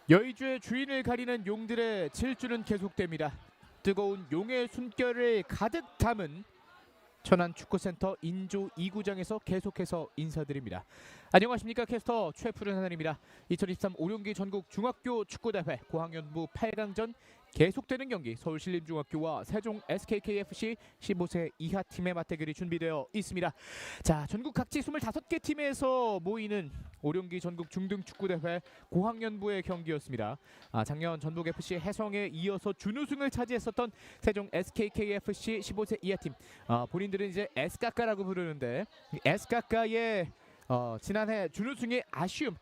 여의주의 주인을 가리는 용들의 질주는 계속됩니다. 뜨거운 용의 숨결을 가득 담은 천안 축구센터 인조 2구장에서 계속해서 인사드립니다. 안녕하십니까, 캐스터 최푸른 하늘입니다. 2023 오룡기 전국 중학교 축구대회 고학년부 8강전 계속되는 경기, 서울신림중학교와 세종 SKKFC 15세 이하 팀의 맞대결이 준비되어 있습니다. 자, 전국 각지 25개 팀에서 모이는 오룡기 전국 중등 축구대회 고학년부의 경기였습니다. 작년 전북FC 해성에 이어서 준우승을 차지했었던 세종 SKKFC 15세 이하 팀, 본인들은 이제 에스카카라고 부르는데, 에스카카의 지난해 준우승의 아쉬움,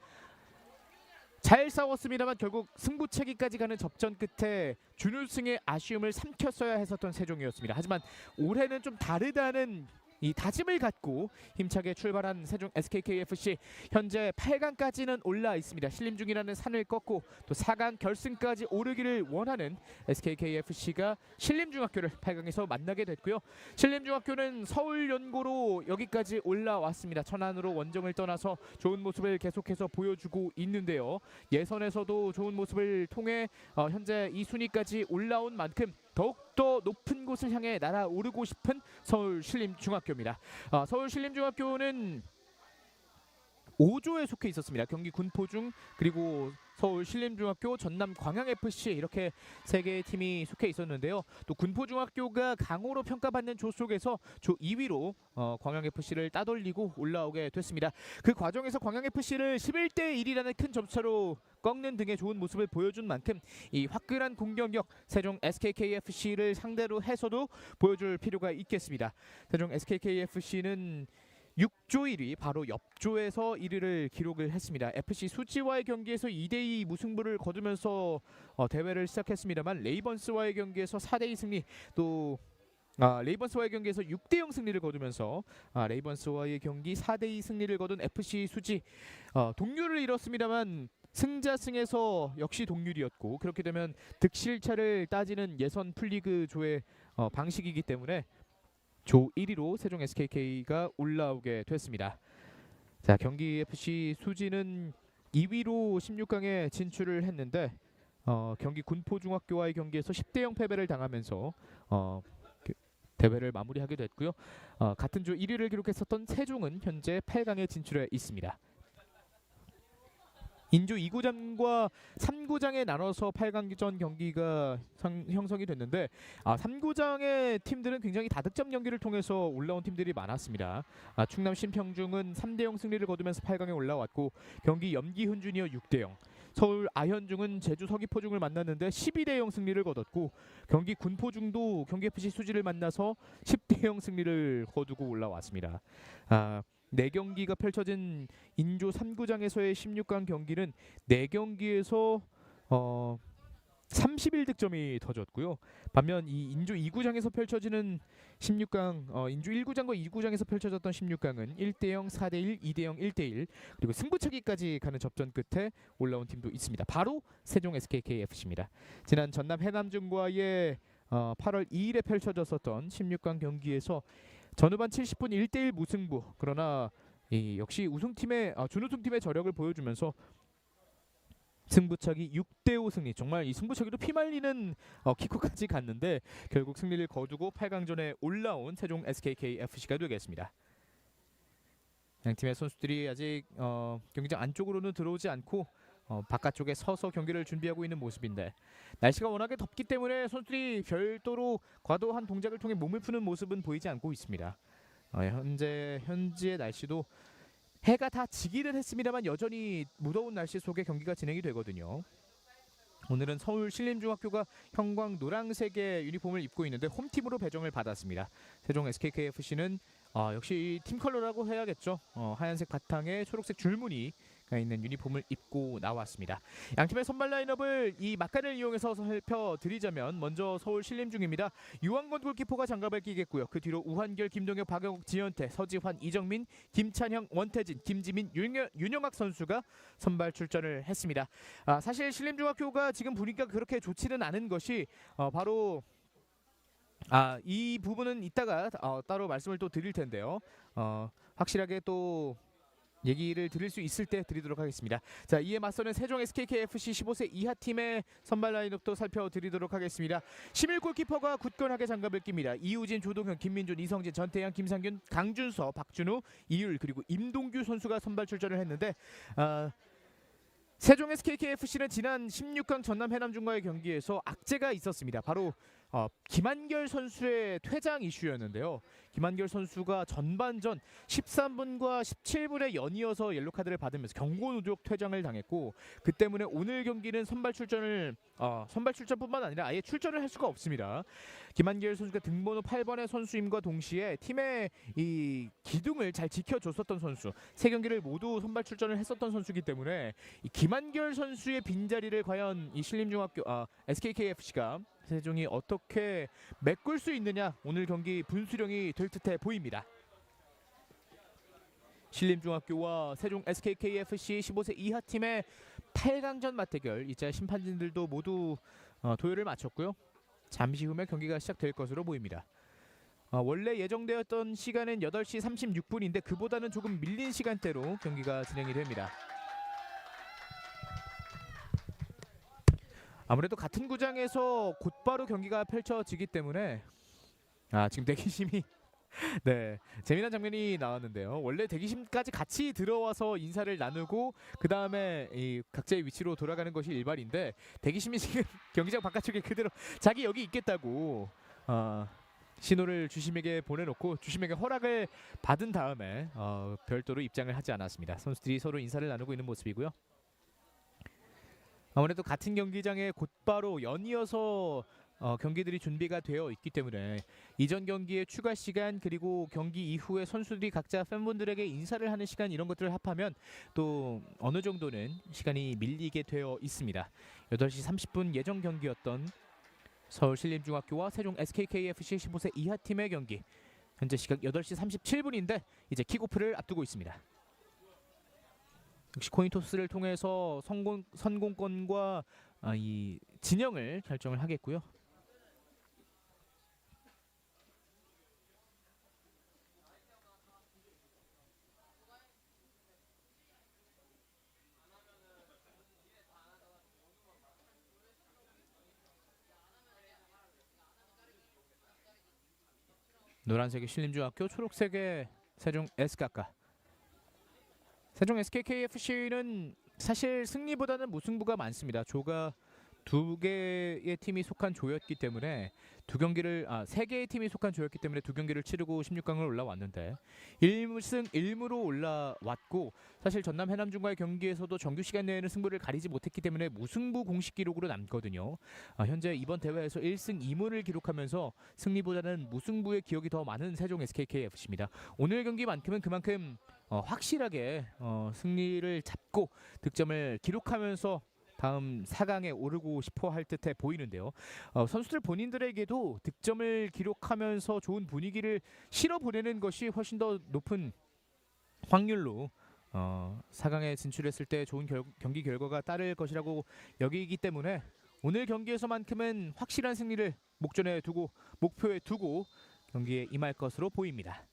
잘 싸웠습니다만 결국 승부차기까지 가는 접전 끝에 준우승의 아쉬움을 삼켰어야 했었던 세종이었습니다. 하지만 올해는 좀 다르다는 이 다짐을 갖고 힘차게 출발한 세종 SKKFC, 현재 8강까지는 올라 있습니다. 신림중이라는 산을 꺾고 또 4강 결승까지 오르기를 원하는 SKKFC가 신림중학교를 8강에서 만나게 됐고요. 신림중학교는 서울연고로 여기까지 올라왔습니다. 천안으로 원정을 떠나서 좋은 모습을 계속해서 보여주고 있는데요. 예선에서도 좋은 모습을 통해 현재 이 순위까지 올라온 만큼 더욱더 높은 곳을 향해 날아오르고 싶은 서울신림중학교입니다. 서울신림중학교는 5조에 속해 있었습니다. 경기 군포중, 그리고 서울신림중학교, 전남광양FC, 이렇게 세 개의 팀이 속해 있었는데요. 또 군포중학교가 강호로 평가받는 조 속에서 조 2위로 광양FC를 따돌리고 올라오게 됐습니다. 그 과정에서 광양FC를 11대 1이라는 큰 점차로 꺾는 등의 좋은 모습을 보여준 만큼 이 화끈한 공격력, 세종 SKKFC를 상대로 해서도 보여줄 필요가 있겠습니다. 세종 SKKFC는 6조 1위, 바로 옆조에서 1위를 기록을 했습니다. FC 수지와의 경기에서 2대2 무승부를 거두면서 대회를 시작했습니다만, 레이번스와의 경기에서 4대2 승리, 또 레이번스와의 경기에서 6대0 승리를 거두면서 레이번스와의 경기 4대2 승리를 거둔 FC 수지, 동률을 이뤘습니다만 승자승에서 역시 동률이었고, 그렇게 되면 득실차를 따지는 예선 풀리그 조의 방식이기 때문에 조 1위로 세종 SKK가 올라오게 됐습니다. 자, 경기 FC 수지는 2위로 16강에 진출을 했는데 경기 군포중학교와의 경기에서 10대0 패배를 당하면서 대회를 마무리하게 됐고요. 같은 조 1위를 기록했었던 세종은 현재 8강에 진출해 있습니다. 인조 2구장과 3구장에 나눠서 8강전 경기가 형성이 됐는데, 3구장의 팀들은 굉장히 다득점 경기를 통해서 올라온 팀들이 많았습니다. 충남 신평중은 3대0 승리를 거두면서 8강에 올라왔고, 경기 염기훈 주니어 6대0, 서울 아현중은 제주 서귀포중을 만났는데 12대0 승리를 거뒀고, 경기 군포중도 경기 FC 수지를 만나서 10대0 승리를 거두고 올라왔습니다. 4경기가 펼쳐진 인조 3구장에서의 16강 경기는 4경기에서 31득점이 터졌고요. 반면 이 인조 2구장에서 펼쳐지는 16강, 인조 1구장과 2구장에서 펼쳐졌던 16강은 1대0, 4대1, 2대0, 1대1, 그리고 승부차기까지 가는 접전 끝에 올라온 팀도 있습니다. 바로 세종 SKKFC입니다. 지난 전남 해남중과의 8월 2일에 펼쳐졌었던 16강 경기에서 전후반 70분 1대1 무승부, 그러나 역시 우승팀의 준우승팀의 저력을 보여주면서 승부차기 6대5 승리, 정말 이 승부차기도 피말리는 킥크까지 갔는데 결국 승리를 거두고 8강전에 올라온 세종 SKKFC가 되겠습니다. 양팀의 선수들이 아직 경기장 안쪽으로는 들어오지 않고 바깥쪽에 서서 경기를 준비하고 있는 모습인데, 날씨가 워낙에 덥기 때문에 선수들이 별도로 과도한 동작을 통해 몸을 푸는 모습은 보이지 않고 있습니다. 현지의 날씨도 해가 다 지기는 했습니다만 여전히 무더운 날씨 속에 경기가 진행이 되거든요. 오늘은 서울 신림중학교가 형광 노란색의 유니폼을 입고 있는데 홈팀으로 배정을 받았습니다. 세종 SKKFC는 역시 팀 컬러라고 해야겠죠. 하얀색 바탕에 초록색 줄무늬가 있는 유니폼을 입고 나왔습니다. 양팀의 선발 라인업을 이 막간을 이용해서 살펴드리자면, 먼저 서울 신림중입니다. 유한권 골키퍼가 장갑을 끼겠고요. 그 뒤로 우한결, 김동혁, 박영욱, 지현태, 서지환, 이정민, 김찬형, 원태진, 김지민, 윤영학 선수가 선발 출전을 했습니다. 사실 신림중학교가 지금 분위기가 그렇게 좋지는 않은 것이 바로 이 부분은 이따가 따로 말씀을 또 드릴 텐데요. 확실하게 또 얘기를 드릴 수 있을 때 드리도록 하겠습니다. 자, 이에 맞서는 세종 SKKFC 15세 이하 팀의 선발 라인업도 살펴드리도록 하겠습니다. 11 골키퍼가 굳건하게 장갑을 낍니다. 이우진, 조동현, 김민준, 이성진, 전태양, 김상균, 강준서, 박준우, 이율 그리고 임동규 선수가 선발 출전을 했는데 세종 SKKFC는 지난 16강 전남 해남중과의 경기에서 악재가 있었습니다. 바로 김한결 선수의 퇴장 이슈였는데요. 김한결 선수가 전반전 13분과 17분에 연이어서 옐로카드를 받으면서 경고 누적 퇴장을 당했고, 그 때문에 오늘 경기는 선발 출전뿐만 아니라 아예 출전을 할 수가 없습니다. 김한결 선수가 등번호 8번의 선수임과 동시에 팀의 이 기둥을 잘 지켜줬었던 선수, 세 경기를 모두 선발 출전을 했었던 선수이기 때문에 이 김한결 선수의 빈자리를 과연 이 신림중학교 SKKFC가 세종이 어떻게 메꿀 수 있느냐, 오늘 경기 분수령이 될 듯해 보입니다. 신림중학교와 세종 SKKFC 15세 이하 팀의 8강전 맞대결, 이제 심판진들도 모두 도열을 마쳤고요. 잠시 후면 경기가 시작될 것으로 보입니다. 원래 예정되었던 시간은 8시 36분인데 그보다는 조금 밀린 시간대로 경기가 진행이 됩니다. 아무래도 같은 구장에서 곧바로 경기가 펼쳐지기 때문에 지금 대기심이 네, 재미난 장면이 나왔는데요. 원래 대기심까지 같이 들어와서 인사를 나누고 그 다음에 이 각자의 위치로 돌아가는 것이 일반인데, 대기심이 지금 경기장 바깥쪽에 그대로 자기 여기 있겠다고 신호를 주심에게 보내놓고 주심에게 허락을 받은 다음에 별도로 입장을 하지 않았습니다. 선수들이 서로 인사를 나누고 있는 모습이고요. 아무래도 같은 경기장에 곧바로 연이어서 경기들이 준비가 되어 있기 때문에 이전 경기의 추가 시간, 그리고 경기 이후에 선수들이 각자 팬분들에게 인사를 하는 시간, 이런 것들을 합하면 또 어느 정도는 시간이 밀리게 되어 있습니다. 8시 30분 예정 경기였던 서울 신림중학교와 세종 SKKFC 15세 이하 팀의 경기, 현재 시각 8시 37분인데 이제 킥오프를 앞두고 있습니다. 역시 코인토스를 통해서 선공권과 이 진영을 결정을 하겠고요. 노란색의 신림중학교, 초록색의 세종 SKK. 세종 SKKFC는 사실 승리보다는 무승부가 많습니다. 조가 2개의 팀이 속한 조였기 때문에 세 개의 팀이 속한 조였기 때문에 2경기를 치르고 16강을 올라왔는데 1승 1무로 올라왔고, 사실 전남 해남중과의 경기에서도 정규 시간 내에는 승부를 가리지 못했기 때문에 무승부 공식 기록으로 남거든요. 현재 이번 대회에서 1승 2무를 기록하면서 승리보다는 무승부의 기억이 더 많은 세종 SKKFC입니다. 오늘 경기만큼은 그만큼 확실하게 승리를 잡고 득점을 기록하면서 다음 4강에 오르고 싶어 할 듯해 보이는데요. 선수들 본인들에게도 득점을 기록하면서 좋은 분위기를 실어 보내는 것이 훨씬 더 높은 확률로 4강에 진출했을 때 좋은 경기 결과가 따를 것이라고 여기기 때문에 오늘 경기에서만큼은 확실한 승리를 목표에 두고 경기에 임할 것으로 보입니다.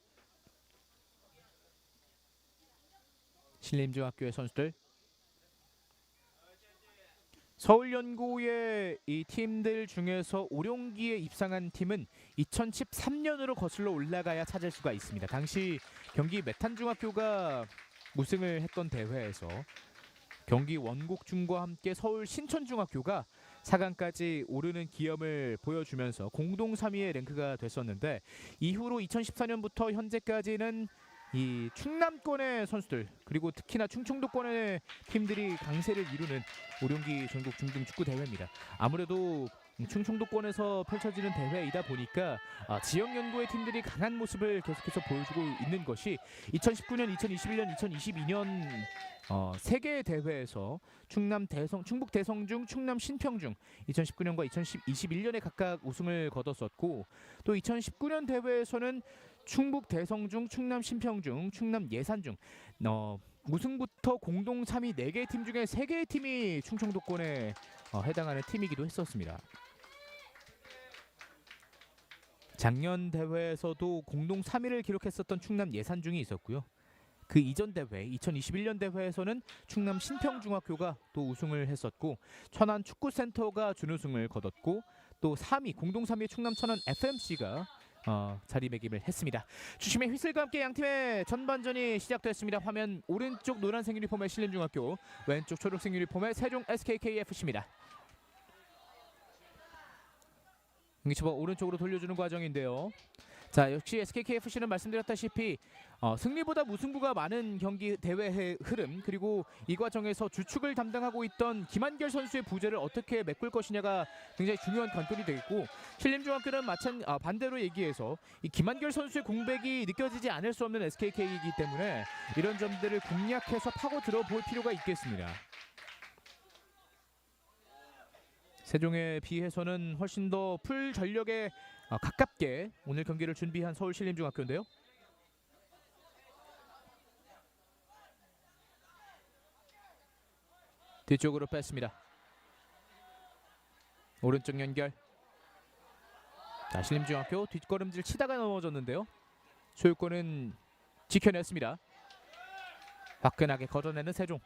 신림중학교의 선수들, 서울연고의 이 팀들 중에서 오룡기에 입상한 팀은 2013년으로 거슬러 올라가야 찾을 수가 있습니다. 당시 경기 메탄중학교가 우승을 했던 대회에서 경기 원곡중과 함께 서울 신천중학교가 4강까지 오르는 기염을 보여주면서 공동 3위의 랭크가 됐었는데, 이후로 2014년부터 현재까지는 이 충남권의 선수들, 그리고 특히나 충청도권의 팀들이 강세를 이루는 오룡기 전국 중등 축구 대회입니다. 아무래도 충청도권에서 펼쳐지는 대회이다 보니까 지역 연고의 팀들이 강한 모습을 계속해서 보여주고 있는 것이 2019년, 2021년, 2022년 세계 대회에서 충북 대성중, 충남 신평중 2019년과 2021년에 각각 우승을 거뒀었고, 또 2019년 대회에서는 충북 대성중, 충남 신평중, 충남 예산중 우승부터 공동 3위 4개의 팀 중에 3개의 팀이 충청도권에 해당하는 팀이기도 했었습니다. 작년 대회에서도 공동 3위를 기록했었던 충남 예산중이 있었고요. 그 이전 대회 2021년 대회에서는 충남 신평중학교가 또 우승을 했었고 천안 축구센터가 준우승을 거뒀고 또 3위 공동 3위 충남 천안 FMC가 자리매김을 했습니다. 주심의 휘슬과 함께 양팀의 전반전이 시작됐습니다. 화면 오른쪽 노란색 유니폼의 신림중학교, 왼쪽 초록색 유니폼의 세종 SKKFC입니다. 경기치버 오른쪽으로 돌려주는 과정인데요. 자, 역시 SKKFC는 말씀드렸다시피 승리보다 무승부가 많은 경기 대회의 흐름, 그리고 이 과정에서 주축을 담당하고 있던 김한결 선수의 부재를 어떻게 메꿀 것이냐가 굉장히 중요한 관건이 되겠고, 신림중학교는 반대로 얘기해서 이 김한결 선수의 공백이 느껴지지 않을 수 없는 SKK이기 때문에 이런 점들을 공략해서 파고 들어볼 필요가 있겠습니다. 세종에 비해서는 훨씬 더 풀 전력에 가깝게 오늘 경기를 준비한 서울 신림중학교인데요. 뒤쪽으로 뺐습니다. 오른쪽 연결. 자, 신림중학교 뒷걸음질 치다가 넘어졌는데요. 소유권은 지켜냈습니다. 화끈하게 걷어내는 세종.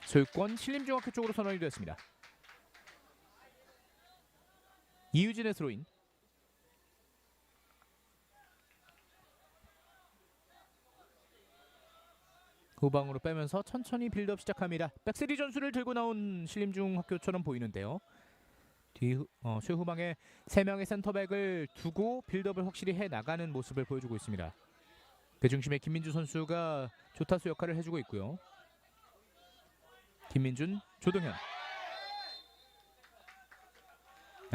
소유권 신림중학교 쪽으로 선언이 됐습니다. 이유진의 스로인. 후방으로 빼면서 천천히 빌드업 시작합니다. 백스리 전술을 들고 나온 신림중학교처럼 보이는데요. 최후방에 3명의 센터백을 두고 빌드업을 확실히 해나가는 모습을 보여주고 있습니다. 그 중심에 김민주 선수가 조타수 역할을 해주고 있고요. 김민준, 조동현.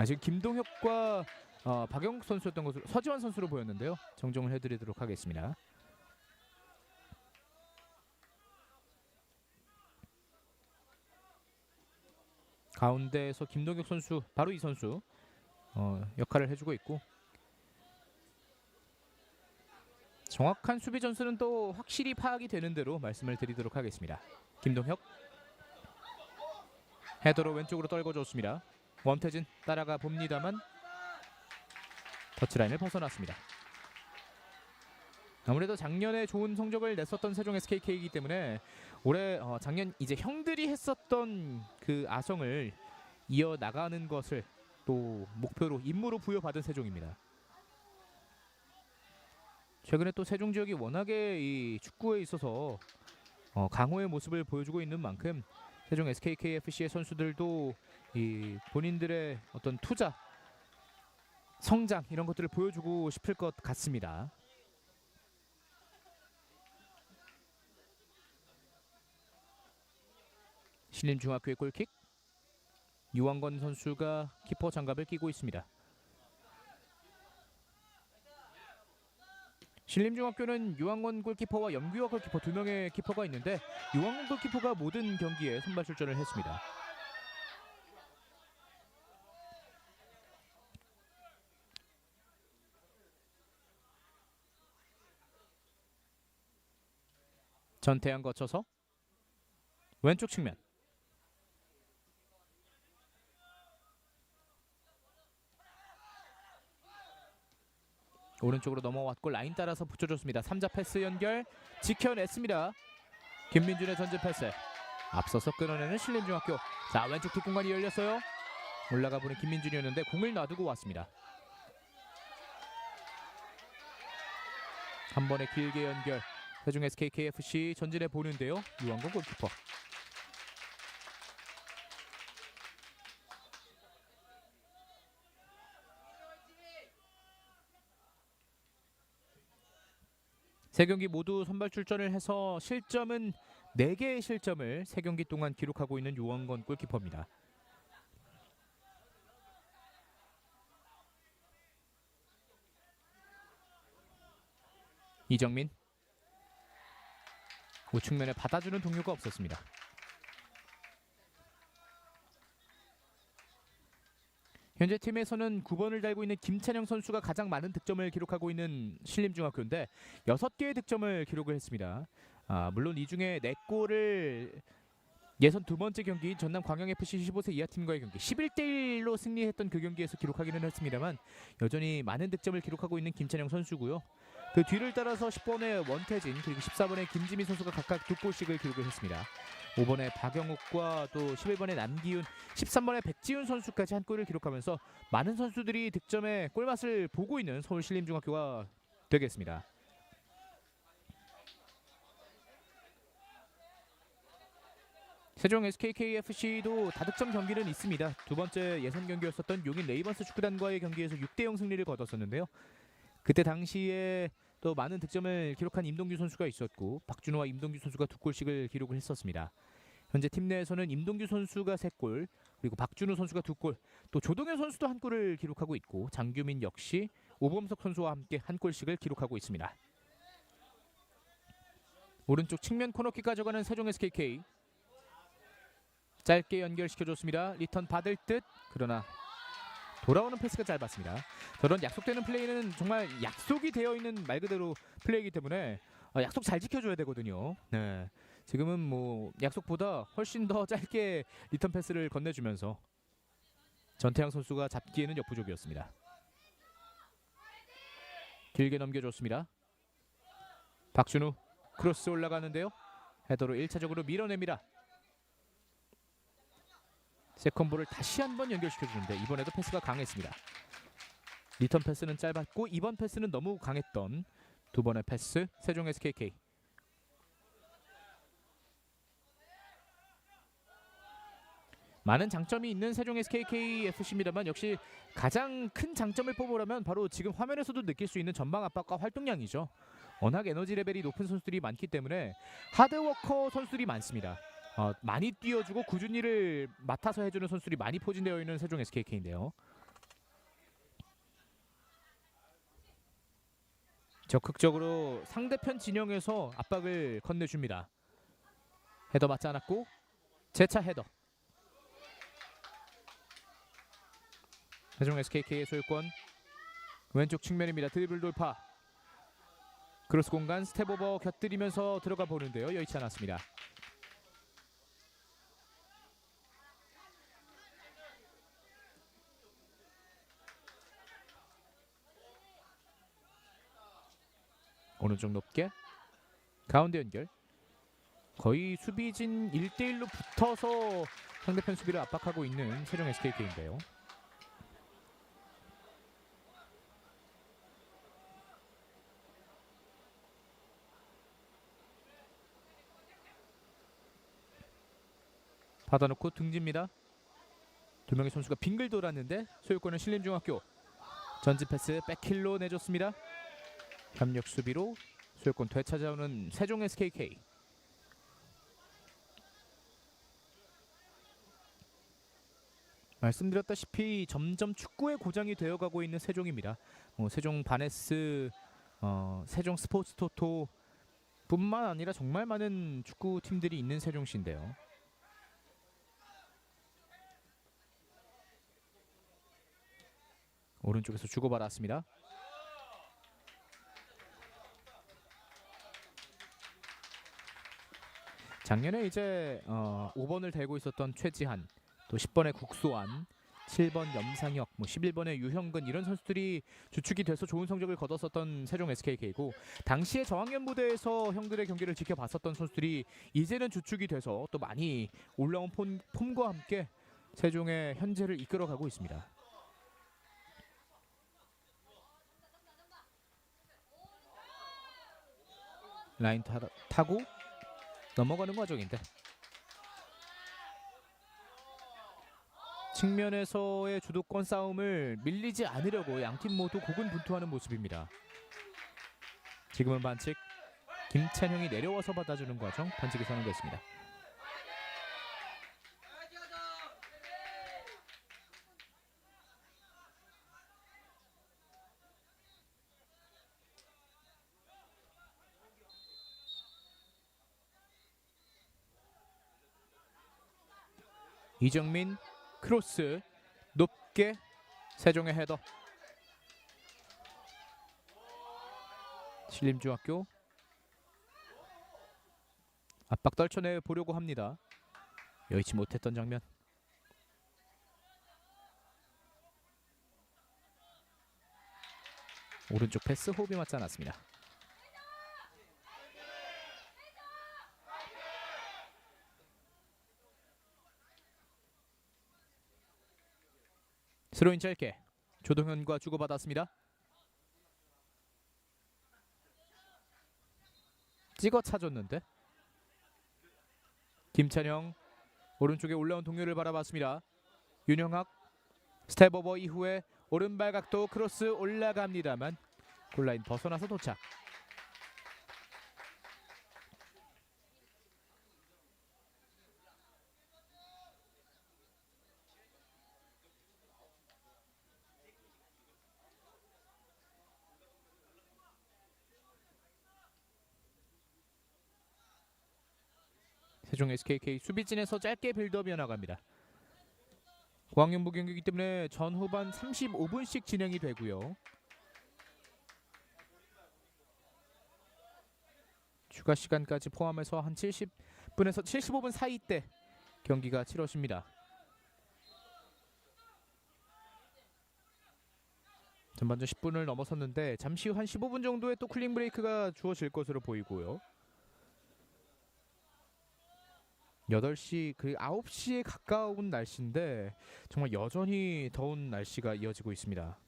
지금 김동혁과 박영욱 선수였던 것으로, 서지환 선수로 보였는데요. 정정을 해드리도록 하겠습니다. 가운데에서 김동혁 선수, 바로 이 선수 역할을 해주고 있고, 정확한 수비 전술은 또 확실히 파악이 되는 대로 말씀을 드리도록 하겠습니다. 김동혁 헤더로 왼쪽으로 떨궈줬습니다. 원태진 따라가 봅니다만 터치라인을 벗어났습니다. 아무래도 작년에 좋은 성적을 냈었던 세종 SKK이기 때문에 올해 작년 이제 형들이 했었던 그 아성을 이어나가는 것을 또 목표로, 임무로 부여받은 세종입니다. 최근에 또 세종 지역이 워낙에 이 축구에 있어서 강호의 모습을 보여주고 있는 만큼 세종 SKKFC의 선수들도 이 본인들의 어떤 투자, 성장 이런 것들을 보여주고 싶을 것 같습니다. 신림중학교의 골킥. 유한권 선수가 키퍼 장갑을 끼고 있습니다. 신림중학교는 유한권 골키퍼와 염규화 골키퍼 2명의 키퍼가 있는데 유한권 골키퍼가 모든 경기에 선발 출전을 했습니다. 전태양 거쳐서 왼쪽 측면. 오른쪽으로 넘어왔고 라인 따라서 붙여줬습니다. 3자 패스 연결 지켜냈습니다. 김민준의 전진 패스. 앞서서 끊어내는 신림중학교. 자, 왼쪽 뒷공간이 열렸어요. 올라가보는 김민준이었는데 공을 놔두고 왔습니다. 한 번에 길게 연결. 세종 SKKFC 전진해 보는데요. 유한권 골키퍼. 세 경기 모두 선발 출전을 해서 실점은 4개의 실점을 3경기 동안 기록하고 있는 유한권 골키퍼입니다. 이정민. 우측면에 받아주는 동료가 없었습니다. 현재 팀에서는 9번을 달고 있는 김찬영 선수가 가장 많은 득점을 기록하고 있는 신림중학교인데 6개의 득점을 기록을 했습니다. 물론 이 중에 4골을 예선 두 번째 경기 전남 광양FC 15세 이하 팀과의 경기 11대1로 승리했던 그 경기에서 기록하기는 했습니다만 여전히 많은 득점을 기록하고 있는 김찬영 선수고요. 그 뒤를 따라서 10번의 원태진 그리고 14번의 김지민 선수가 각각 2골씩을 기록을 했습니다. 5번의 박영욱과 또 11번의 남기훈, 13번의 백지훈 선수까지 한 골을 기록하면서 많은 선수들이 득점의 꿀맛을 보고 있는 서울신림중학교가 되겠습니다. 세종 SKKFC도 다득점 경기는 있습니다. 두 번째 예선 경기였었던 용인 레이번스 축구단과의 경기에서 6대0 승리를 거뒀었는데요. 그때 당시에 또 많은 득점을 기록한 임동규 선수가 있었고 박준호와 임동규 선수가 2골씩을 기록을 했었습니다. 현재 팀 내에서는 임동규 선수가 3골, 그리고 박준호 선수가 2골, 또 조동현 선수도 1골을 기록하고 있고 장규민 역시 오범석 선수와 함께 1골씩을 기록하고 있습니다. 오른쪽 측면 코너킥 가져가는 세종 SKK. 짧게 연결시켜줬습니다. 리턴 받을 듯, 그러나 돌아오는 패스가 짧았습니다. 저런 약속되는 플레이는 정말 약속이 되어 있는 말 그대로 플레이이기 때문에 약속 잘 지켜줘야 되거든요. 네, 지금은 뭐 약속보다 훨씬 더 짧게 리턴 패스를 건네주면서 전태양 선수가 잡기에는 역부족이었습니다. 길게 넘겨줬습니다. 박준우 크로스 올라가는데요. 헤더로 1차적으로 밀어냅니다. 세컨볼을 다시 한번 연결시켜주는데 이번에도 패스가 강했습니다. 리턴 패스는 짧았고 이번 패스는 너무 강했던 두 번의 패스 세종 SKK. 많은 장점이 있는 세종 SKKFC입니다만 역시 가장 큰 장점을 뽑으라면 바로 지금 화면에서도 느낄 수 있는 전방 압박과 활동량이죠. 워낙 에너지 레벨이 높은 선수들이 많기 때문에 하드워커 선수들이 많습니다. 많이 뛰어주고 꾸준히 일을 맡아서 해주는 선수들이 많이 포진되어 있는 세종 SKK인데요. 적극적으로 상대편 진영에서 압박을 건네줍니다. 헤더 맞지 않았고 재차 헤더. 세종 SKK의 소유권. 왼쪽 측면입니다. 드리블 돌파. 크로스 공간 스텝오버 곁들이면서 들어가 보는데요. 여의치 않았습니다. 오른쪽 높게 가운데 연결. 거의 수비진 1대1로 붙어서 상대편 수비를 압박하고 있는 세종 SKK인데요. 받아놓고 등집니다. 두 명의 선수가 빙글 돌았는데 소유권은 신림중학교. 전진 패스 백힐로 내줬습니다. 협력 수비로 소유권 되찾아오는 세종 SKK. 말씀드렸다시피 점점 축구의 고장이 되어가고 있는 세종입니다. 세종 바네스, 세종 스포츠 토토 뿐만 아니라 정말 많은 축구 팀들이 있는 세종시인데요. 오른쪽에서 주고받았습니다. 작년에 이제 5번을 달고 있었던 최지한, 또 10번의 국소환, 7번 염상혁, 11번의 유형근 이런 선수들이 주축이 돼서 좋은 성적을 거뒀었던 세종 SKK고 당시에 저학년 무대에서 형들의 경기를 지켜봤었던 선수들이 이제는 주축이 돼서 또 많이 올라온 폼과 함께 세종의 현재를 이끌어가고 있습니다. 라인 타고 넘어가는 과정인데 측면에서의 주도권 싸움을 밀리지 않으려고 양팀 모두 고군분투하는 모습입니다. 지금은 반칙. 김찬형이 내려와서 받아주는 과정, 반칙이 선언됐습니다. 이정민 크로스 높게 세종의 헤더. 신림중학교 압박 떨쳐내 보려고 합니다. 여의치 못했던 장면. 오른쪽 패스 호흡이 맞지 않았습니다. 스로인 짧게 조동현과 주고받았습니다. 찍어 차줬는데 김찬형 오른쪽에 올라온 동료를 바라봤습니다. 윤영학 스텝오버 이후에 오른발 각도 크로스 올라갑니다만 골라인 벗어나서 도착. 세종 SKK 수비진에서 짧게 빌드업이 나갑니다. 광명부 경기이기 때문에 전후반 35분씩 진행이 되고요. 추가 시간까지 포함해서 한 70분에서 75분 사이 때 경기가 치러집니다. 전반전 10분을 넘어섰는데 잠시 후 한 15분 정도의 또 쿨링 브레이크가 주어질 것으로 보이고요. 8시 9시에 가까운 날씨인데 정말 여전히 더운 날씨가 이어지고 있습니다.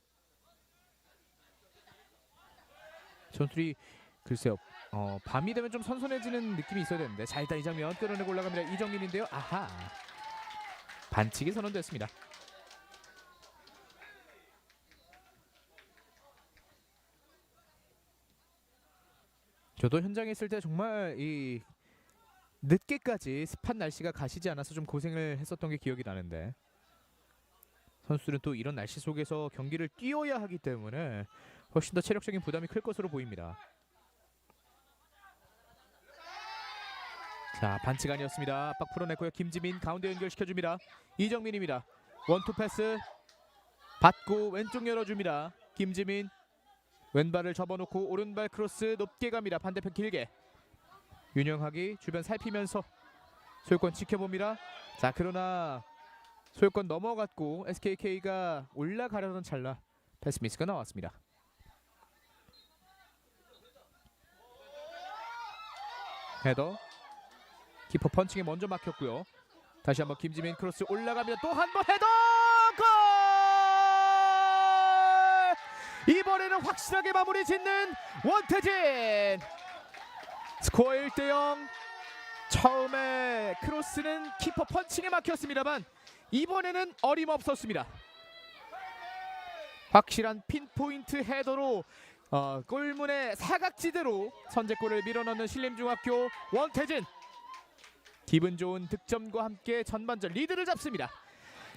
전투리 글쎄요. 밤이 되면 좀 선선해지는 느낌이 있어야 되는데 자 일단 이 장면 끌어내고 올라갑니다. 이정민인데요. 아하. 반칙이 선언됐습니다. 저도 현장에 있을 때 정말 이 늦게까지 습한 날씨가 가시지 않아서 좀 고생을 했었던 게 기억이 나는데 선수들은 또 이런 날씨 속에서 경기를 뛰어야 하기 때문에 훨씬 더 체력적인 부담이 클 것으로 보입니다. 자 반칙 아니었습니다. 압박 풀어냈고요. 김지민 가운데 연결시켜줍니다. 이정민입니다. 원투 패스 받고 왼쪽 열어줍니다. 김지민 왼발을 접어놓고 오른발 크로스 높게 갑니다. 반대편 길게 윤영학이 주변 살피면서 소유권 지켜봅니다. 자 그러나 소유권 넘어갔고 SKK가 올라가려던 찰나 패스 미스가 나왔습니다. 헤더 키퍼 펀칭에 먼저 막혔고요. 다시 한번 김지민 크로스 올라갑니다. 또 한 번 헤더 골! 이번에는 확실하게 마무리 짓는 원태진. 스코어 1대0. 처음에 크로스는 키퍼 펀칭에 막혔습니다만 이번에는 어림없었습니다. 확실한 핀포인트 헤더로 골문의 사각지대로 선제골을 밀어넣는 신림중학교 원태진. 기분 좋은 득점과 함께 전반전 리드를 잡습니다.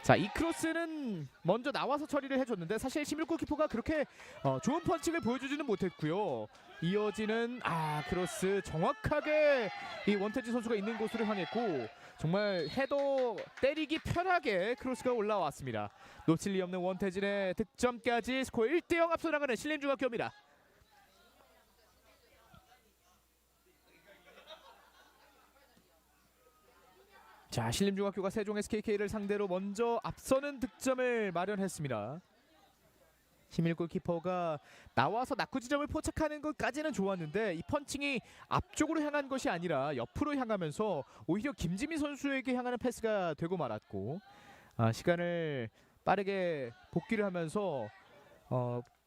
자, 이 크로스는 먼저 나와서 처리를 해줬는데 사실 16골 키퍼가 그렇게 좋은 펀칭을 보여주지는 못했고요. 이어지는 크로스 정확하게 이 원태진 선수가 있는 곳으로 향했고 정말 헤더 때리기 편하게 크로스가 올라왔습니다. 놓칠 리 없는 원태진의 득점까지 스코어 1대0 앞서 나가는 신림중학교입니다. 자, 신림중학교가 세종 SKK를 상대로 먼저 앞서는 득점을 마련했습니다. 심일 골키퍼가 나와서 낙후 지점을 포착하는 것까지는 좋았는데 이 펀칭이 앞쪽으로 향한 것이 아니라 옆으로 향하면서 오히려 김지민 선수에게 향하는 패스가 되고 말았고 시간을 빠르게 복귀를 하면서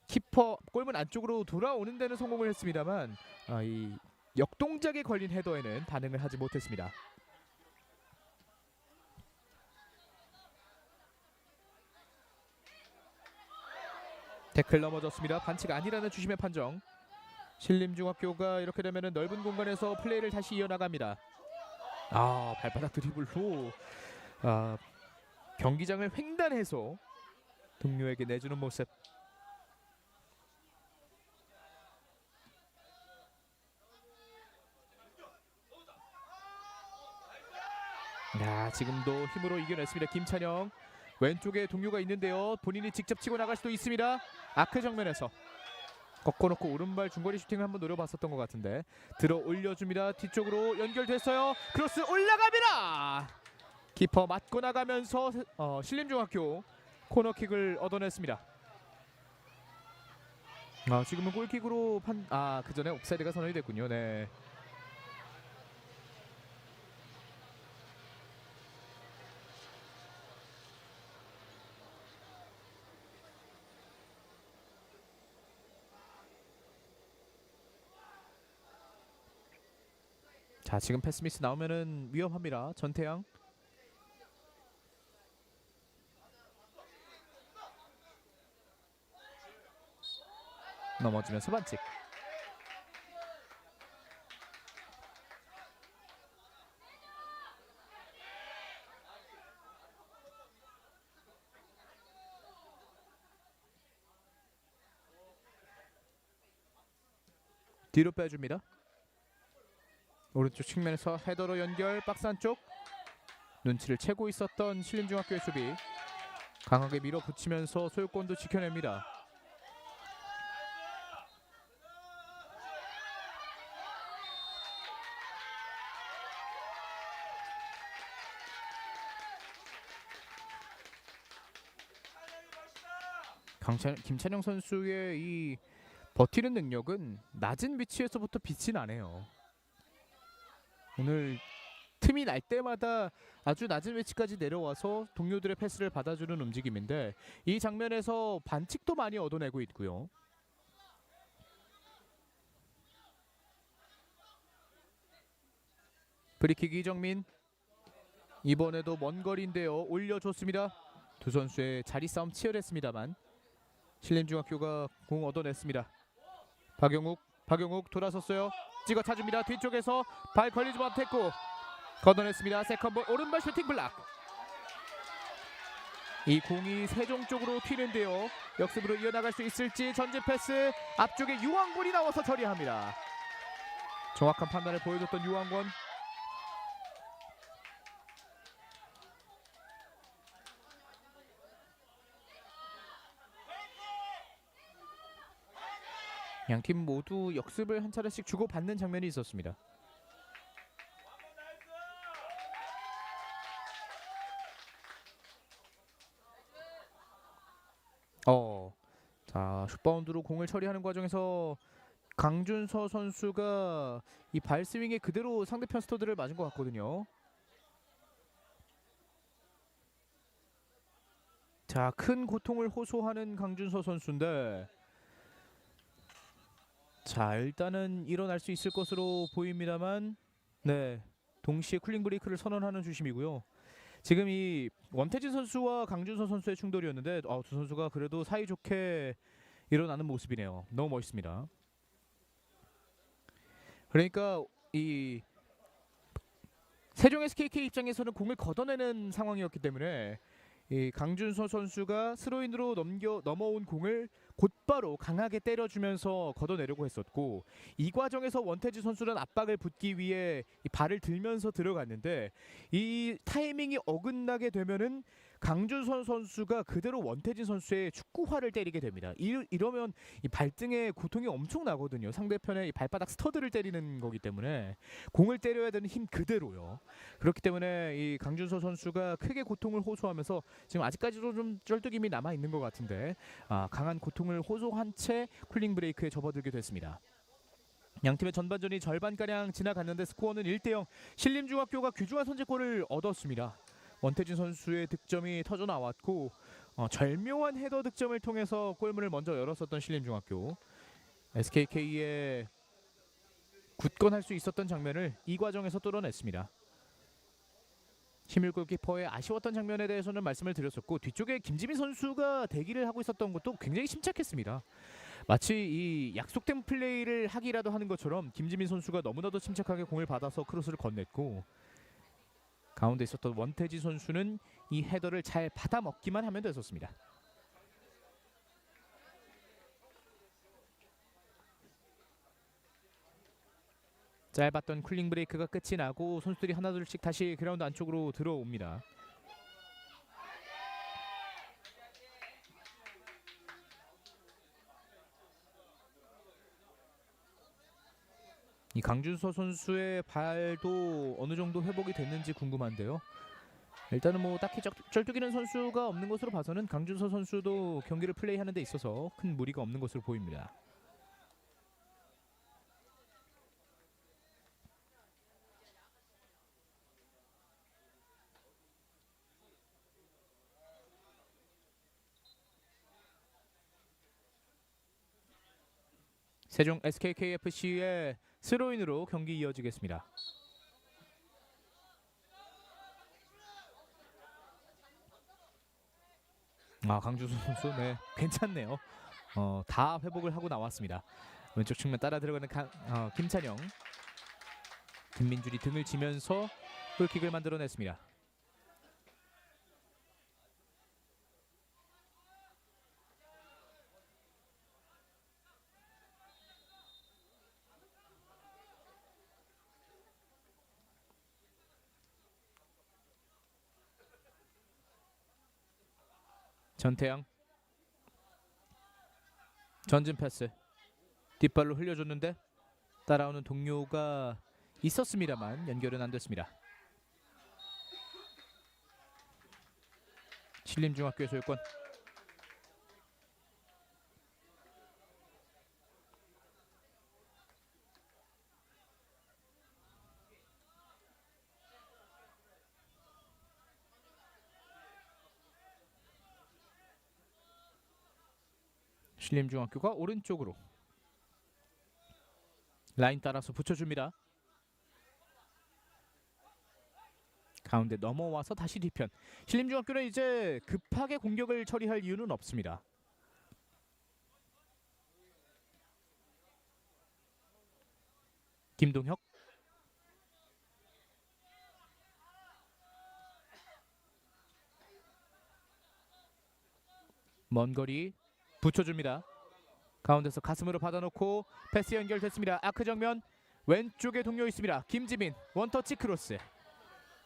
키퍼 골문 안쪽으로 돌아오는 데는 성공을 했습니다만 이 역동작에 걸린 헤더에는 반응을 하지 못했습니다. 태클 넘어졌습니다. 반칙 아니라는 주심의 판정. 신림중학교가 이렇게 되면 넓은 공간에서 플레이를 다시 이어나갑니다. 발바닥 드리블로 경기장을 횡단해서 동료에게 내주는 모습. 지금도 힘으로 이겨냈습니다. 김찬영. 왼쪽에 동료가 있는데요. 본인이 직접 치고 나갈 수도 있습니다. 아크 정면에서 꺾어놓고 오른발 중거리 슈팅을 한번 노려봤었던 것 같은데 들어 올려줍니다. 뒤쪽으로 연결됐어요. 크로스 올라갑니다. 키퍼 맞고 나가면서 신림중학교 코너킥을 얻어냈습니다. 지금은 골킥으로 그 전에 옵사이드가 선언이 됐군요. 네. 자, 지금 패스미스 나오면은 위험합니다. 전태양. 넘어지면서 반칙. 뒤로 빼줍니다. 오른쪽 측면에서 헤더로 연결, 박스 안쪽. 눈치를 채고 있었던 신림중학교의 수비. 강하게 밀어붙이면서 소유권도 지켜냅니다. 김찬영 선수의 이 버티는 능력은 낮은 위치에서부터 빛이 나네요. 오늘 틈이 날 때마다 아주 낮은 위치까지 내려와서 동료들의 패스를 받아주는 움직임인데, 이 장면에서 반칙도 많이 얻어내고 있고요. 프리킥 이정민. 이번에도 먼 거리인데요. 올려줬습니다. 두 선수의 자리 싸움 치열했습니다만 신림중학교가 공 얻어냈습니다. 박용욱 돌아섰어요. 찍어 차줍니다. 뒤쪽에서 발 걸리지 못했고 걷어냈습니다. 세컨볼 오른발 슈팅 블락. 이 공이 세종 쪽으로 튀는데요. 역습으로 이어나갈 수 있을지. 전진 패스 앞쪽에 유황권이 나와서 처리합니다. 정확한 판단을 보여줬던 유황권. 양팀 모두 역습을 한 차례씩 주고받는 장면이 있었습니다. 자, 슛바운드로 공을 처리하는 과정에서 강준서 선수가 이 발스윙에 그대로 상대편 스터드를 맞은 것 같거든요. 자, 큰 고통을 호소하는 강준서 선수인데, 자, 일단은 일어날 수 있을 것으로 보입니다만, 네, 동시에 쿨링 브레이크를 선언하는 주심이고요. 지금 이 원태진 선수와 강준서 선수의 충돌이었는데 두 선수가 그래도 사이좋게 일어나는 모습이네요. 너무 멋있습니다. 그러니까 이 세종 SKK 입장에서는 공을 걷어내는 상황이었기 때문에 이 강준서 선수가 스로인으로 넘어온 공을 곧바로 강하게 때려주면서 걷어내려고 했었고, 이 과정에서 원태지 선수는 압박을 붙기 위해 이 발을 들면서 들어갔는데, 이 타이밍이 어긋나게 되면은 강준서 선수가 그대로 원태진 선수의 축구화를 때리게 됩니다. 이러면 이 발등에 고통이 엄청 나거든요. 상대편의 이 발바닥 스터드를 때리는 거기 때문에 공을 때려야 되는 힘 그대로요. 그렇기 때문에 이 강준서 선수가 크게 고통을 호소하면서 지금 아직까지도 좀 쩔뚝임이 남아 있는 것 같은데, 강한 고통을 호소한 채 쿨링 브레이크에 접어들게 됐습니다. 양팀의 전반전이 절반가량 지나갔는데 스코어는 1대0. 신림중학교가 귀중한 선제골을 얻었습니다. 원태진 선수의 득점이 터져 나왔고 절묘한 헤더 득점을 통해서 골문을 먼저 열었었던 신림중학교. SKK의 굳건할 수 있었던 장면을 이 과정에서 뚫어냈습니다. 심일 골키퍼의 아쉬웠던 장면에 대해서는 말씀을 드렸었고, 뒤쪽에 김지민 선수가 대기를 하고 있었던 것도 굉장히 침착했습니다. 마치 이 약속된 플레이를 하기라도 하는 것처럼 김지민 선수가 너무나도 침착하게 공을 받아서 크로스를 건넸고, 가운데 있었던 원태지 선수는 이 헤더를 잘 받아먹기만 하면 됐었습니다. 짧았던 쿨링 브레이크가 끝이 나고 선수들이 하나둘씩 다시 그라운드 안쪽으로 들어옵니다. 이 강준서 선수의 발도 어느 정도 회복이 됐는지 궁금한데요. 일단은 뭐 딱히 쩔뚝이는 선수가 없는 것으로 봐서는 강준서 선수도 경기를 플레이하는 데 있어서 큰 무리가 없는 것으로 보입니다. 세종 SKKFC의 스로인으로 경기 이어지겠습니다. 강준수 선수 네 괜찮네요. 다 회복을 하고 나왔습니다. 왼쪽 측면 따라 들어가는 김찬영, 김민준이 등을 지면서 골킥을 만들어냈습니다. 전태양 전진 패스 뒷발로 흘려줬는데 따라오는 동료가 있었습니다만 연결은 안 됐습니다. 신림중학교의 소유권. 신림중학교가 오른쪽으로 라인 따라서 붙여줍니다. 가운데 넘어와서 다시 뒤편. 신림중학교는 이제 급하게 공격을 처리할 이유는 없습니다. 김동혁, 먼 거리 붙여줍니다. 가운데서 가슴으로 받아놓고 패스 연결됐습니다. 아크 정면 왼쪽에 동료 있습니다. 김지민 원터치 크로스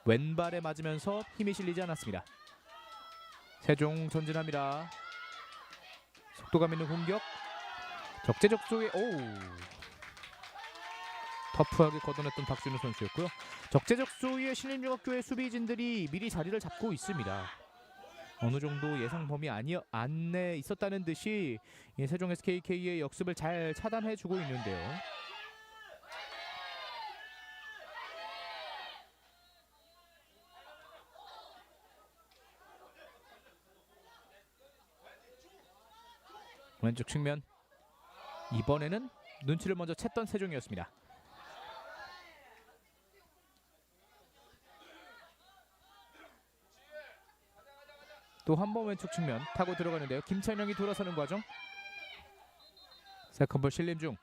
왼발에 맞으면서 힘이 실리지 않았습니다. 세종 전진합니다. 속도감 있는 공격. 적재적소에 터프하게 걷어냈던 박준우 선수였고요. 적재적소의 신림중학교의 수비진들이 미리 자리를 잡고 있습니다. 어느 정도 예상 범위 안에 있었다는 듯이 세종 SKK의 역습을 잘 차단해주고 있는데요. 왼쪽 측면 이번에는 눈치를 먼저 챘던 세종이었습니다. 또 한 번 왼쪽 측면 타고 들어가는데요. 김찬영이 돌아서는 과정. 세컨볼 신림중.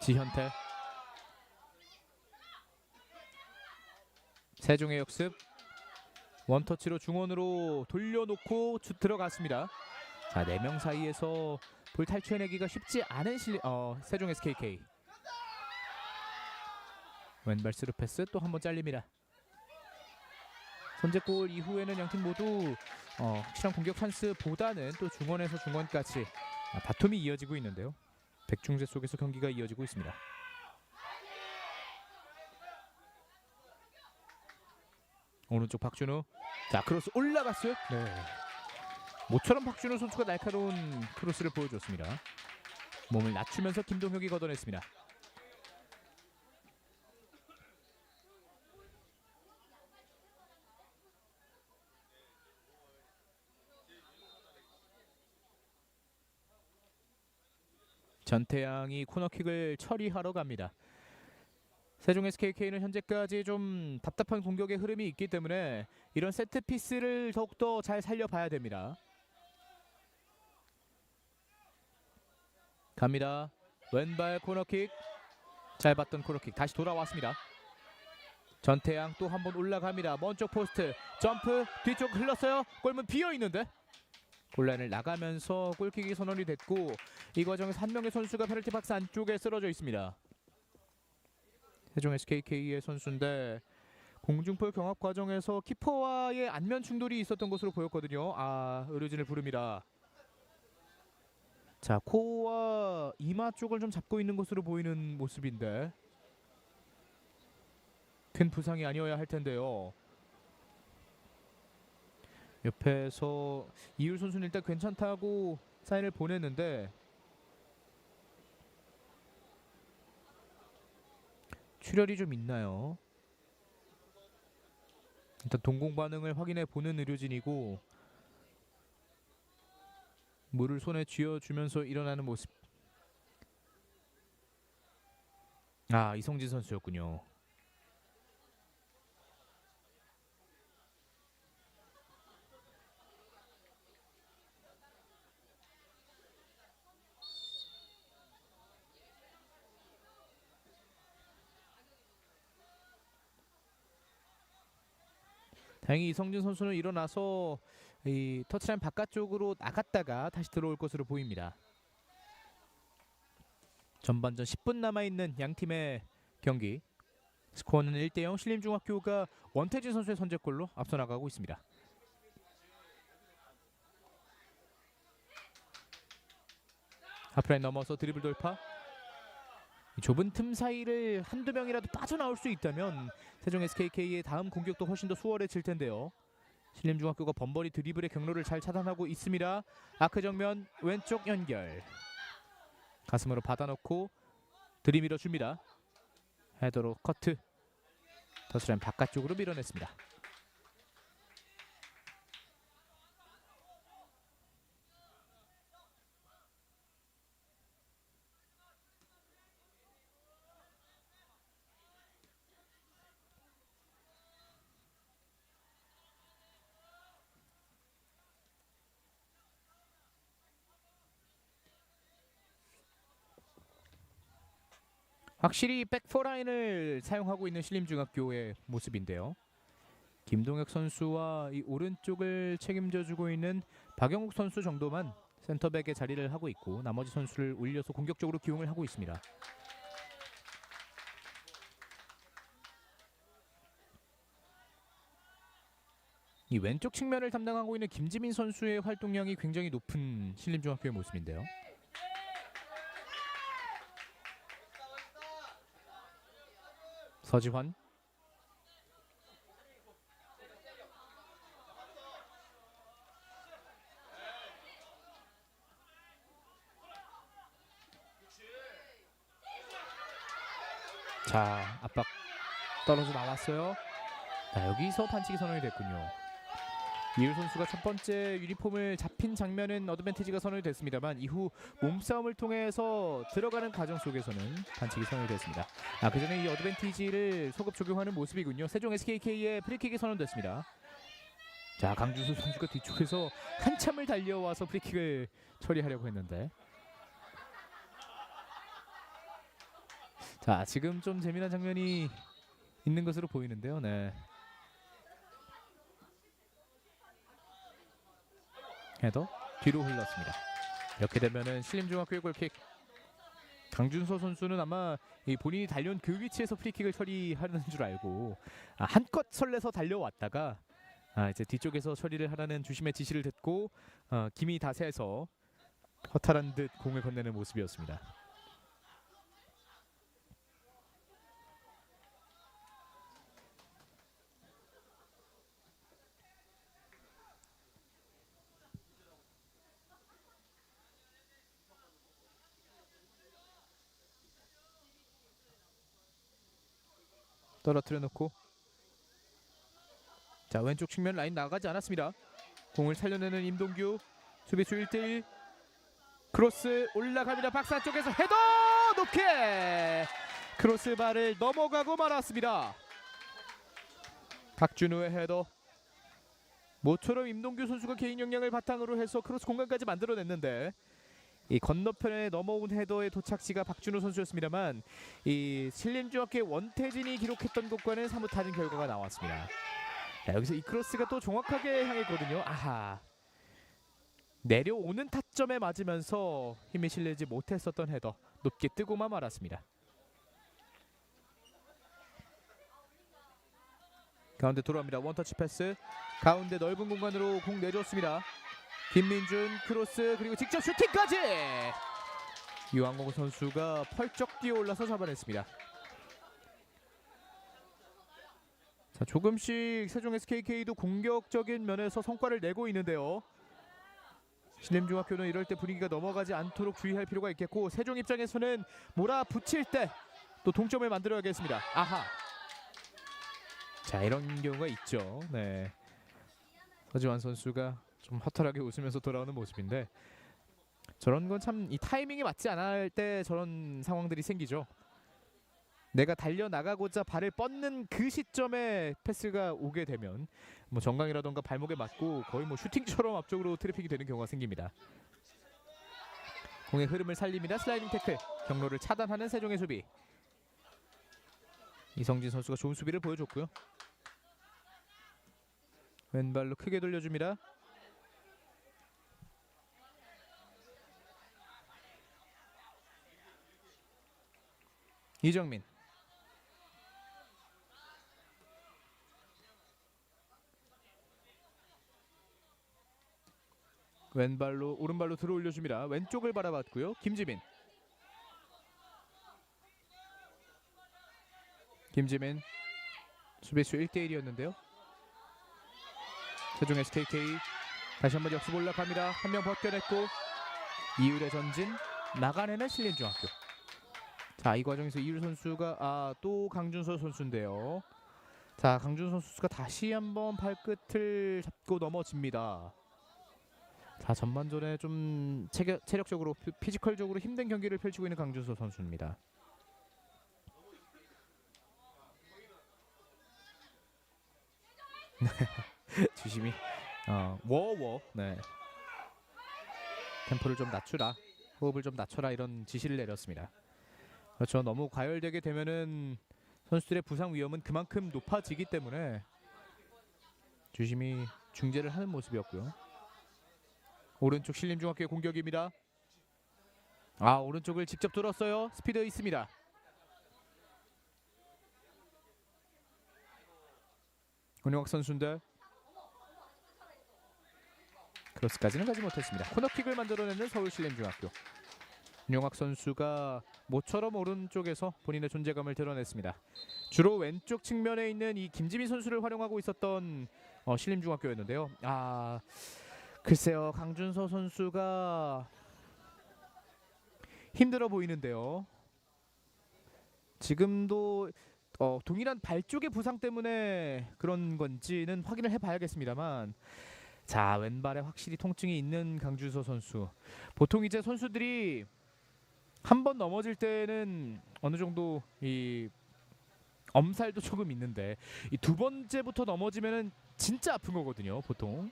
지현태. 세종의 역습. 원터치로 중원으로 돌려놓고 들어갔습니다. 자, 4명 사이에서 볼 탈취해내기가 쉽지 않은 세종 SKK. 왼발 스루 패스 또 한 번 잘립니다. 선제골 이후에는 양팀 모두 확실한 공격 찬스보다는 또 중원에서 중원까지 다툼이 이어지고 있는데요. 백중제 속에서 경기가 이어지고 있습니다. 오른쪽 박준우. 자, 크로스 올라갔어요. 네. 모처럼 박준우 선수가 날카로운 크로스를 보여줬습니다. 몸을 낮추면서 김동혁이 걷어냈습니다. 전태양이 코너킥을 처리하러 갑니다. 세종 SKK는 현재까지 좀 답답한 공격의 흐름이 있기 때문에 이런 세트피스를 더욱더 잘 살려봐야 됩니다. 갑니다. 왼발 코너킥. 잘 봤던 코너킥 다시 돌아왔습니다. 전태양 또 한 번 올라갑니다. 먼쪽 포스트 점프 뒤쪽 흘렀어요. 골문 비어있는데 골라인을 나가면서 골킥이 선언이 됐고 이 과정에서 한 명의 선수가 페널티 박스 안쪽에 쓰러져 있습니다. 세종 SKK의 선수인데 공중볼 경합 과정에서 키퍼와의 안면 충돌이 있었던 것으로 보였거든요. 의료진을 부릅니다. 자, 코와 이마 쪽을 좀 잡고 있는 것으로 보이는 모습인데 큰 부상이 아니어야 할 텐데요. 옆에서 이율 선수는 일단 괜찮다고 사인을 보냈는데 출혈이 좀 있나요? 일단 동공 반응을 확인해 보는 의료진이고 물을 손에 쥐어주면서 일어나는 모습. 아, 이성진 선수였군요. 다행히 이성진 선수는 일어나서 이 터치라인 바깥쪽으로 나갔다가 다시 들어올 것으로 보입니다. 전반전 10분 남아있는 양팀의 경기. 스코어는 1대0. 신림중학교가 원태진 선수의 선제골로 앞서 나가고 있습니다. 하프라인 넘어서 드리블 돌파. 이 좁은 틈 사이를 한두 명이라도 빠져나올 수 있다면 세종 SKK의 다음 공격도 훨씬 더 수월해질 텐데요. 신림중학교가 번번이 드리블의 경로를 잘 차단하고 있습니다. 아크 정면 왼쪽 연결. 가슴으로 받아놓고 들이밀어 줍니다. 헤더로 커트. 터치라인 바깥쪽으로 밀어냈습니다. 확실히 백포라인을 사용하고 있는 신림중학교의 모습인데요. 김동혁 선수와 이 오른쪽을 책임져주고 있는 박영욱 선수 정도만 센터백의 자리를 하고 있고 나머지 선수를 올려서 공격적으로 기용을 하고 있습니다. 이 왼쪽 측면을 담당하고 있는 김지민 선수의 활동량이 굉장히 높은 신림중학교의 모습인데요. 서지환. 자, 압박 떨어져 나왔어요. 자, 여기서 반칙이 선언이 됐군요. 이율 선수가 첫 번째 유니폼을 잡힌 장면은 어드밴티지가 선언이 됐습니다만 이후 몸싸움을 통해서 들어가는 과정 속에서는 반칙이 선언이 됐습니다. 그 전에 이 어드밴티지를 소급 적용하는 모습이군요. 세종 SKK의 프리킥이 선언됐습니다. 자, 강준수 선수가 뒤쪽에서 한참을 달려와서 프리킥을 처리하려고 했는데 자, 지금 좀 재미난 장면이 있는 것으로 보이는데요. 네. 헤더 뒤로 흘렀습니다. 이렇게 되면은 신림중학교의 골킥. 강준서 선수는 아마 이 본인이 달려온 그 위치에서 프리킥을 처리하는 줄 알고 한껏 설레서 달려왔다가 이제 뒤쪽에서 처리를 하라는 주심의 지시를 듣고 김이 다 새서 허탈한 듯 공을 건네는 모습이었습니다. 떨어뜨려 놓고 자, 왼쪽 측면 라인 나가지 않았습니다. 공을 살려내는 임동규. 수비수 1대1 크로스 올라갑니다. 박스 안쪽에서 헤더 높게 크로스바를 넘어가고 말았습니다. 박준우의 헤더. 모처럼 임동규 선수가 개인 역량을 바탕으로 해서 크로스 공간까지 만들어냈는데 이 건너편에 넘어온 헤더의 도착지가 박준우 선수였습니다만 이 신림중학교의 원태진이 기록했던 것과는 사뭇 다른 결과가 나왔습니다. 자, 여기서 이 크로스가 또 정확하게 향했거든요. 아하. 내려오는 타점에 맞으면서 힘이 실리지 못했었던 헤더 높게 뜨고만 말았습니다. 가운데 돌아옵니다. 원터치 패스. 가운데 넓은 공간으로 공 내줬습니다. 김민준 크로스 그리고 직접 슈팅까지. 유항공 선수가 펄쩍 뛰어올라서 잡아냈습니다. 자, 조금씩 세종 SKK도 공격적인 면에서 성과를 내고 있는데요. 신림중학교는 이럴 때 분위기가 넘어가지 않도록 주의할 필요가 있겠고, 세종 입장에서는 몰아붙일 때 또 동점을 만들어야겠습니다. 아하. 자, 이런 경우가 있죠. 네. 서지환 선수가 좀 허탈하게 웃으면서 돌아오는 모습인데, 저런 건 참 이 타이밍이 맞지 않을 때 저런 상황들이 생기죠. 내가 달려나가고자 발을 뻗는 그 시점에 패스가 오게 되면 뭐 정강이라던가 발목에 맞고 거의 뭐 슈팅처럼 앞쪽으로 트래픽이 되는 경우가 생깁니다. 공의 흐름을 살립니다. 슬라이딩 태클. 경로를 차단하는 세종의 수비. 이성진 선수가 좋은 수비를 보여줬고요. 왼발로 크게 돌려줍니다. 이정민. 왼발로 오른발로 들어 올려줍니다. 왼쪽을 바라봤고요. 김지민. 김지민 수비수 1대1이었는데요. 세종 SKK 다시 한번 역습 올라갑니다. 한 명 벗겨냈고 이율의 전진 나가내는 신림중학교. 자, 이 과정에서 이율 선수가 또 강준서 선수인데요. 자, 강준서 선수가 다시 한번 발끝을 잡고 넘어집니다. 자, 전반전에 좀 체력적으로 피지컬적으로 힘든 경기를 펼치고 있는 강준서 선수입니다. 주심이 워워 네. 템포를 좀 낮추라, 호흡을 좀 낮춰라 이런 지시를 내렸습니다. 그렇죠. 너무 과열되게 되면은 선수들의 부상 위험은 그만큼 높아지기 때문에 주심이 중재를 하는 모습이었고요. 오른쪽 신림중학교의 공격입니다. 오른쪽을 직접 들었어요. 스피드 있습니다. 권영학 선수인데 크로스까지는 가지 못했습니다. 코너킥을 만들어내는 서울신림중학교. 윤용학 선수가 모처럼 오른쪽에서 본인의 존재감을 드러냈습니다. 주로 왼쪽 측면에 있는 이 김지민 선수를 활용하고 있었던 신림중학교였는데요. 글쎄요, 강준서 선수가 힘들어 보이는데요. 지금도 동일한 발 쪽의 부상 때문에 그런 건지는 확인을 해봐야겠습니다만, 자, 왼발에 확실히 통증이 있는 강준서 선수. 보통 이제 선수들이 한 번 넘어질 때는 어느 정도 이 엄살도 조금 있는데 이 두 번째부터 넘어지면은 진짜 아픈 거거든요, 보통.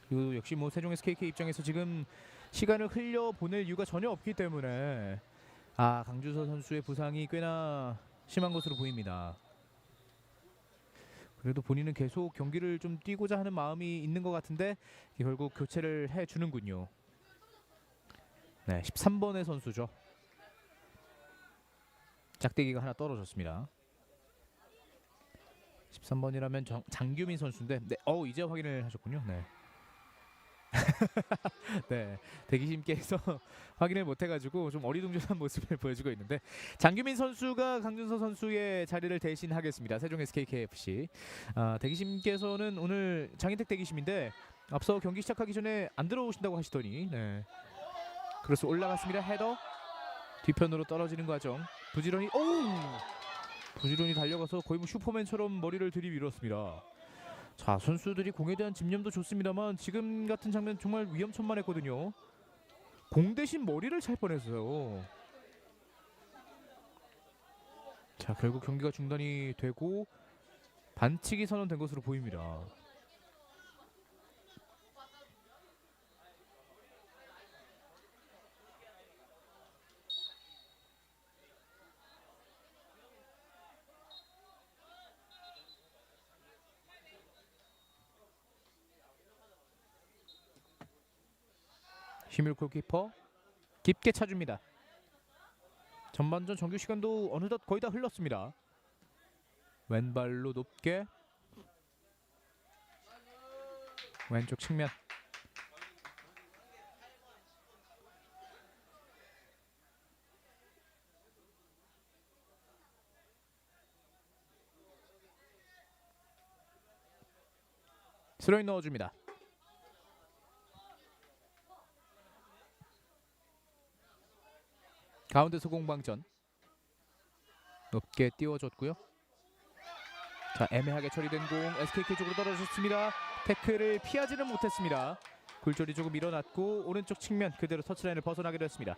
그리고 역시 뭐 세종 SKK 입장에서 지금 시간을 흘려 보낼 이유가 전혀 없기 때문에 강준서 선수의 부상이 꽤나 심한 것으로 보입니다. 그래도 본인은 계속 경기를 좀 뛰고자 하는 마음이 있는 것 같은데 결국 교체를 해주는군요. 네, 13번의 선수죠. 짝대기가 하나 떨어졌습니다. 13번이라면 장규민 선수인데, 네, 이제 확인을 하셨군요. 네. 네, 대기심께서 확인을 못해가지고 좀 어리둥절한 모습을 보여주고 있는데, 장규민 선수가 강준서 선수의 자리를 대신하겠습니다. 세종 SKKFC. 대기심께서는 오늘 장인택 대기심인데 앞서 경기 시작하기 전에 안 들어오신다고 하시더니, 네, 그래서 올라갔습니다. 헤더 뒤편으로 떨어지는 과정. 부지런히 달려가서 거의 뭐 슈퍼맨처럼 머리를 들이밀었습니다. 자, 선수들이 공에 대한 집념도 좋습니다만 지금 같은 장면 정말 위험천만했거든요. 공 대신 머리를 찰 뻔했어요. 자, 결국 경기가 중단이 되고 반칙이 선언된 것으로 보입니다. 히밀 골키퍼 깊게 차줍니다. 전반전 정규 시간도 어느덧 거의 다 흘렀습니다. 왼발로 높게 왼쪽 측면. 스로인 넣어줍니다. 가운데서 공방전 높게 띄워줬고요. 자, 애매하게 처리된 공 SKK 쪽으로 떨어졌습니다. 태클을 피하지는 못했습니다. 굴절이 조금 일어났고 오른쪽 측면 그대로 터치라인을 벗어나게 됐습니다.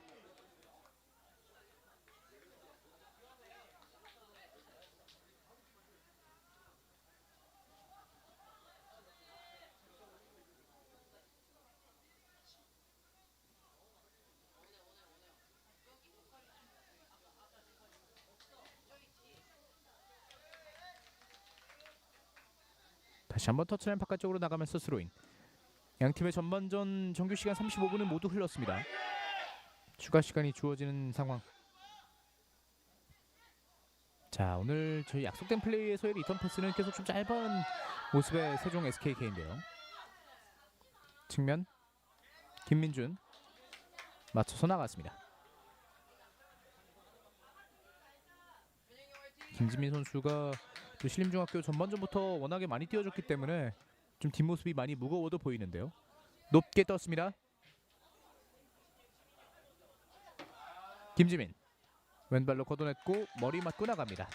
다시 한번 터치라인 바깥쪽으로 나가면서 스로인. 양팀의 전반전 정규 시간 35분은 모두 흘렀습니다. 추가 시간이 주어지는 상황. 자, 오늘 저희 약속된 플레이에서의 리턴 패스는 계속 좀 짧은 모습의 세종 SKK인데요. 측면 김민준 맞춰서 나갔습니다. 김지민 선수가 또 신림중학교 전반전부터 워낙에 많이 뛰어줬기 때문에 좀 뒷모습이 많이 무거워도 보이는데요. 높게 떴습니다. 김지민 왼발로 걷어냈고 머리 맞고 나갑니다.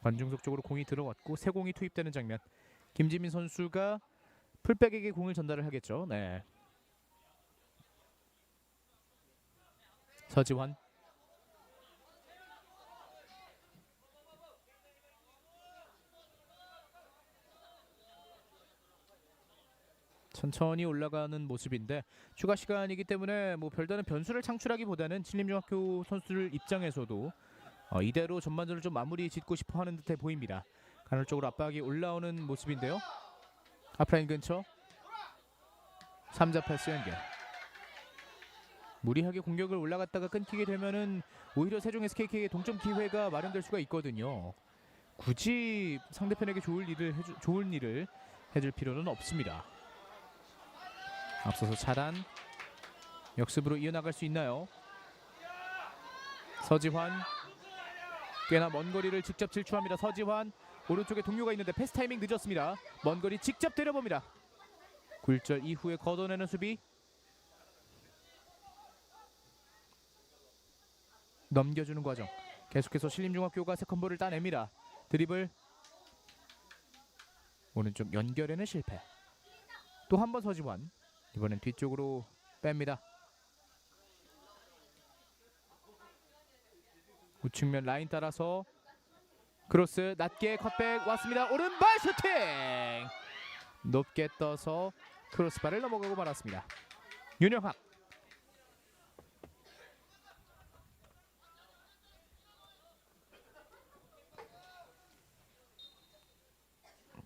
관중석 쪽으로 공이 들어왔고 새 공이 투입되는 장면. 김지민 선수가 풀백에게 공을 전달을 하겠죠. 네. 서지환 천천히 올라가는 모습인데 추가 시간이기 때문에 뭐 별다른 변수를 창출하기보다는 신림중학교 선수들 입장에서도 이대로 전반전을 좀 마무리 짓고 싶어 하는 듯해 보입니다. 간헐적으로 압박이 올라오는 모습인데요. 하프라인 근처 3자 패스 연결. 무리하게 공격을 올라갔다가 끊기게 되면은 오히려 세종 SKK의 동점 기회가 마련될 수가 있거든요. 굳이 상대편에게 좋은 일을 해줄 필요는 없습니다. 앞서서 차단 역습으로 이어나갈 수 있나요? 서지환 꽤나 먼 거리를 직접 질주합니다. 서지환 오른쪽에 동료가 있는데 패스 타이밍 늦었습니다. 먼 거리 직접 때려봅니다. 굴절 이후에 걷어내는 수비. 넘겨주는 과정. 계속해서 신림중학교가 세컨볼을 따냅니다. 드리블 오른쪽 연결에는 실패. 또 한 번 서지환 이번엔 뒤쪽으로 뺍니다. 우측면 라인 따라서 크로스 낮게 컷백 왔습니다. 오른발 슈팅! 높게 떠서 크로스바를 넘어가고 말았습니다. 윤영학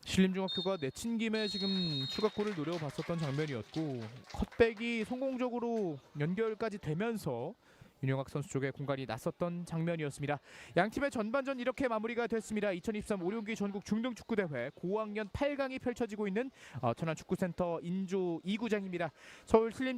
신림중학교가 내친 김에 지금 추가골을 노려봤었던 장면이었고 컷백이 성공적으로 연결까지 되면서 윤영학 선수 쪽에 공간이 났었던 장면이었습니다. 양팀의 전반전 이렇게 마무리가 됐습니다. 2023 오륜기 전국 중등축구대회 고학년 8강이 펼쳐지고 있는 천안축구센터 인조 2구장입니다. 서울 신림중